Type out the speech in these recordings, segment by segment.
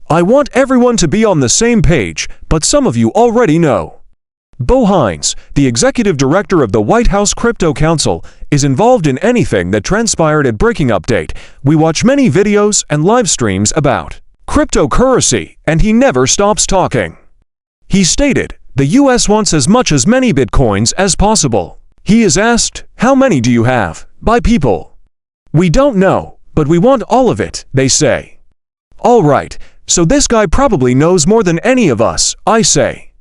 I want everyone to be on the same page, but some of you already know. 𝗙𝗶𝗀𝗃𝗃, the executive director of the White House Crypto Council, is involved in anything that transpired at Breaking Update. We watch many videos and live streams about cryptocurrency, and he never stops talking. He stated, the US wants as many bitcoins as possible. He is asked, how many do you have, by people? We don't know, but we want all of it, they say. Alright, so this guy probably knows more than any of us, I say.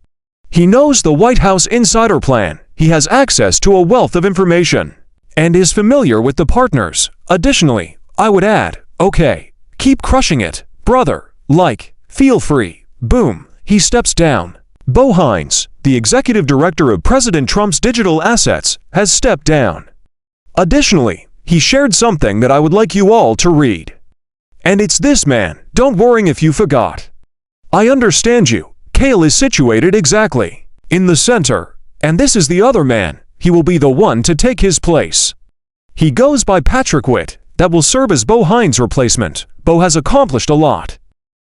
He knows the White House insider plan, he has access to a wealth of information, and is familiar with the partners. Additionally, I would add, okay, keep crushing it, brother, feel free, boom, he steps down. 𝗙𝗶𝗃𝗃, the executive director of President Trump's digital assets, has stepped down. Additionally, he shared something that I would like you all to read. And it's this, man, don't worry if you forgot. I understand you. Kale is situated exactly in the center, and this is the other man. He will be the one to take his place. He goes by Patrick Witt, that will serve as 𝗙𝗶𝗃's replacement. Bo has accomplished a lot.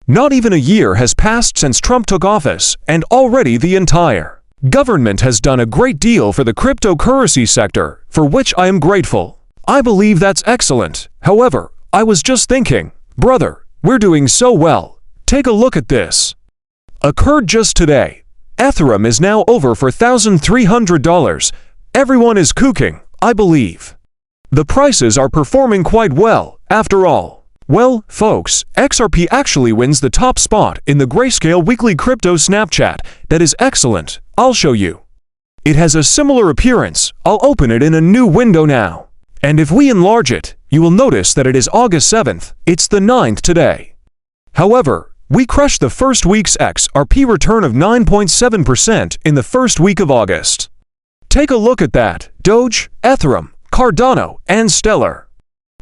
Not even a year has passed since Trump took office, and already the entire government has done a great deal for the cryptocurrency sector, for which I am grateful. I believe that's excellent. However, I was just thinking, brother, we're doing so well. Take a look at this. Occurred just today. Ethereum is now over $4,300. Everyone is cooking, I believe. The prices are performing quite well, after all. Well, folks, XRP actually wins the top spot in the Grayscale Weekly Crypto Snapchat. That is excellent. I'll show you. It has a similar appearance. I'll open it in a new window now. And if we enlarge it, you will notice that it is August 7th. It's the 9th today. However, we crushed the first week's XRP return of 9.7% in the first week of August. Take a look at that. Doge, Ethereum, Cardano, and Stellar.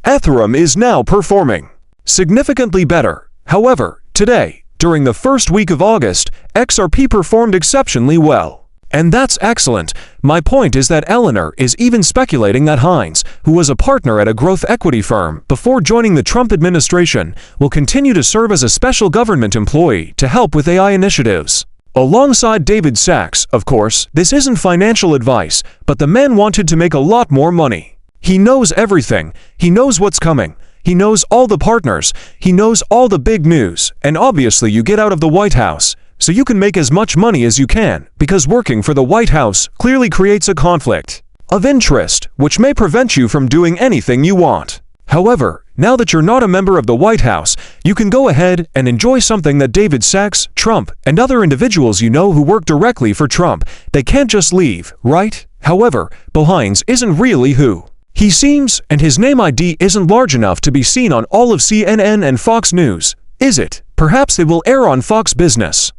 Ethereum is now performing significantly better. However, today, during the first week of August, XRP performed exceptionally well. And that's excellent. My point is that Eleanor is even speculating that Hines, who was a partner at a growth equity firm before joining the Trump administration, will continue to serve as a special government employee to help with AI initiatives. Alongside David Sachs, of course. This isn't financial advice, but the man wanted to make a lot more money. He knows everything. He knows what's coming. He knows all the partners. He knows all the big news. And obviously you get out of the White House, so you can make as much money as you can, because working for the White House clearly creates a conflict of interest, which may prevent you from doing anything you want. However, now that you're not a member of the White House, you can go ahead and enjoy something that David Sachs, Trump, and other individuals you know who work directly for Trump. They can't just leave, right? However, 𝗙𝗶𝗃𝗃s isn't really who he seems, and his name ID isn't large enough to be seen on all of CNN and Fox News, is it? Perhaps they will air on Fox Business.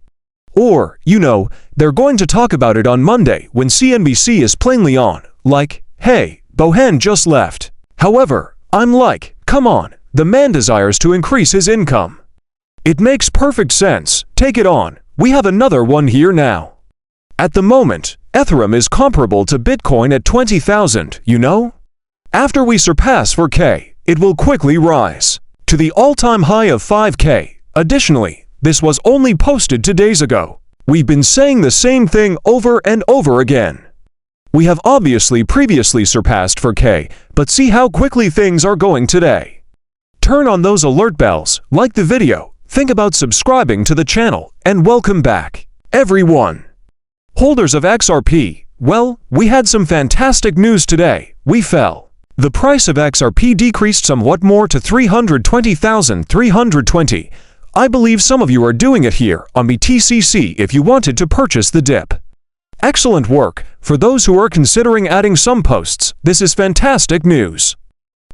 Or, you know, they're going to talk about it on Monday when CNBC is plainly on, hey, 𝗙𝗶𝗃 just left. However, I'm come on, the man desires to increase his income. It makes perfect sense. Take it on. We have another one here now. At the moment, Ethereum is comparable to Bitcoin at 20,000, you know? After we surpass 4K, it will quickly rise to the all-time high of 5K. Additionally, this was only posted 2 days ago. We've been saying the same thing over and over again. We have obviously previously surpassed 4K, but see how quickly things are going today. Turn on those alert bells, like the video, think about subscribing to the channel, and welcome back, everyone. Holders of XRP, well, we had some fantastic news today. We fell. The price of XRP decreased somewhat more to 320,320. I believe some of you are doing it here on BTCC if you wanted to purchase the dip. Excellent work. For those who are considering adding some posts, this is fantastic news.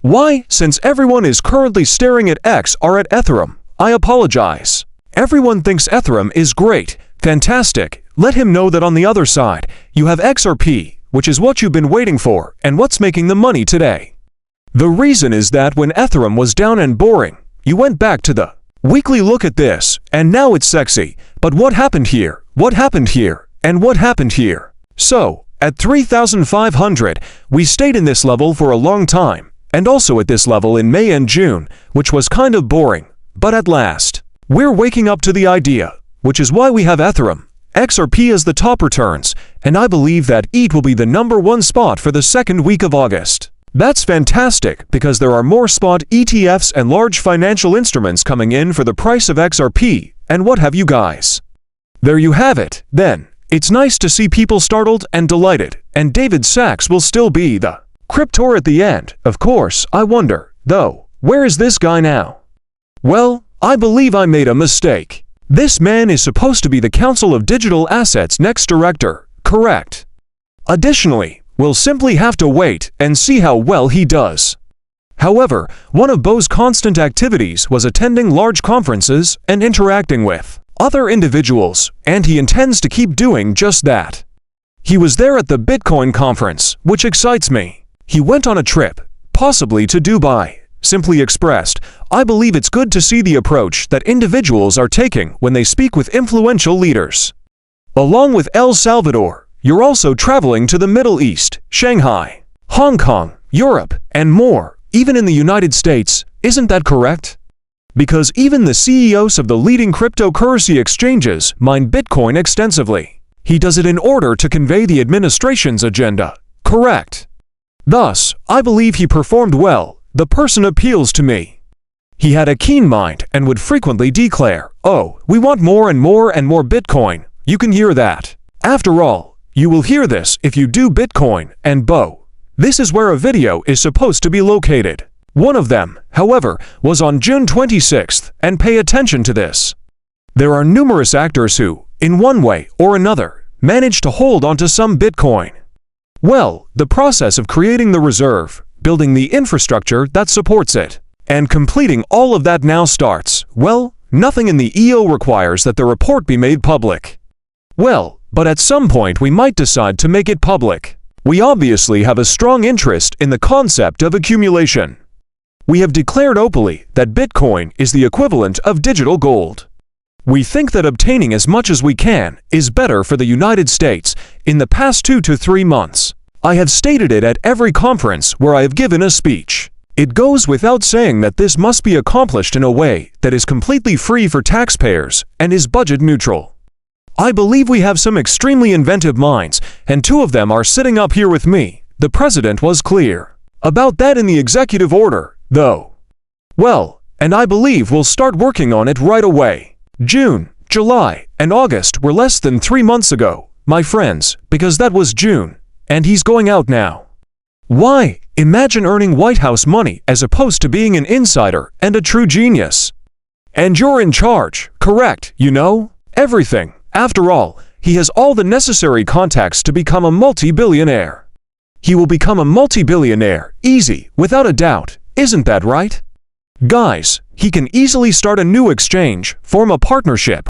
Why? Since everyone is currently staring at X or at Ethereum, I apologize. Everyone thinks Ethereum is great, fantastic. Let him know that on the other side, you have XRP, which is what you've been waiting for and what's making the money today. The reason is that when Ethereum was down and boring, you went back to the weekly look at this, and now it's sexy. But what happened here? What happened here? And what happened here? So, at 3,500, we stayed in this level for a long time, and also at this level in May and June, which was kind of boring. But at last, We're waking up to the idea, which is why we have Ethereum, XRP as the top returns, and I believe that ETH will be the #1 spot for the second week of August. That's fantastic because there are more spot ETFs and large financial instruments coming in for the price of XRP, and what have you guys? There you have it, then. It's nice to see people startled and delighted, and David Sachs will still be the cryptor at the end. Of course, I wonder, though, where is this guy now? Well, I believe I made a mistake. This man is supposed to be the Council of Digital Assets next director, correct? Additionally, we'll simply have to wait and see how well he does. However, one of Bo's constant activities was attending large conferences and interacting with other individuals, and he intends to keep doing just that. He was there at the Bitcoin conference, which excites me. He went on a trip, possibly to Dubai. Simply expressed, I believe it's good to see the approach that individuals are taking when they speak with influential leaders. Along with El Salvador, you're also traveling to the Middle East, Shanghai, Hong Kong, Europe, and more, even in the United States, isn't that correct? Because even the CEOs of the leading cryptocurrency exchanges mine Bitcoin extensively. He does it in order to convey the administration's agenda, correct? Thus, I believe he performed well. The person appeals to me. He had a keen mind and would frequently declare, "Oh, we want more and more and more Bitcoin." You can hear that. After all, you will hear this if you do Bitcoin and Bo. This is where a video is supposed to be located. One of them, however, was on June 26th, and pay attention to this. There are numerous actors who, in one way or another, manage to hold onto some Bitcoin. Well, the process of creating the reserve, building the infrastructure that supports it, and completing all of that now starts. Well, nothing in the EO requires that the report be made public. Well, but at some point we might decide to make it public. We obviously have a strong interest in the concept of accumulation. We have declared openly that Bitcoin is the equivalent of digital gold. We think that obtaining as much as we can is better for the United States in the past 2 to 3 months. I have stated it at every conference where I have given a speech. It goes without saying that this must be accomplished in a way that is completely free for taxpayers and is budget neutral. I believe we have some extremely inventive minds, and 2 of them are sitting up here with me. The president was clear about that in the executive order, though. Well, and I believe we'll start working on it right away. June, July, and August were less than 3 months ago, my friends, because that was June. And he's going out now. Why? Imagine earning White House money as opposed to being an insider and a true genius. And you're in charge, correct, you know? Everything. After all, he has all the necessary contacts to become a multi-billionaire. He will become a multi-billionaire, easy, without a doubt, isn't that right? Guys, he can easily start a new exchange, form a partnership,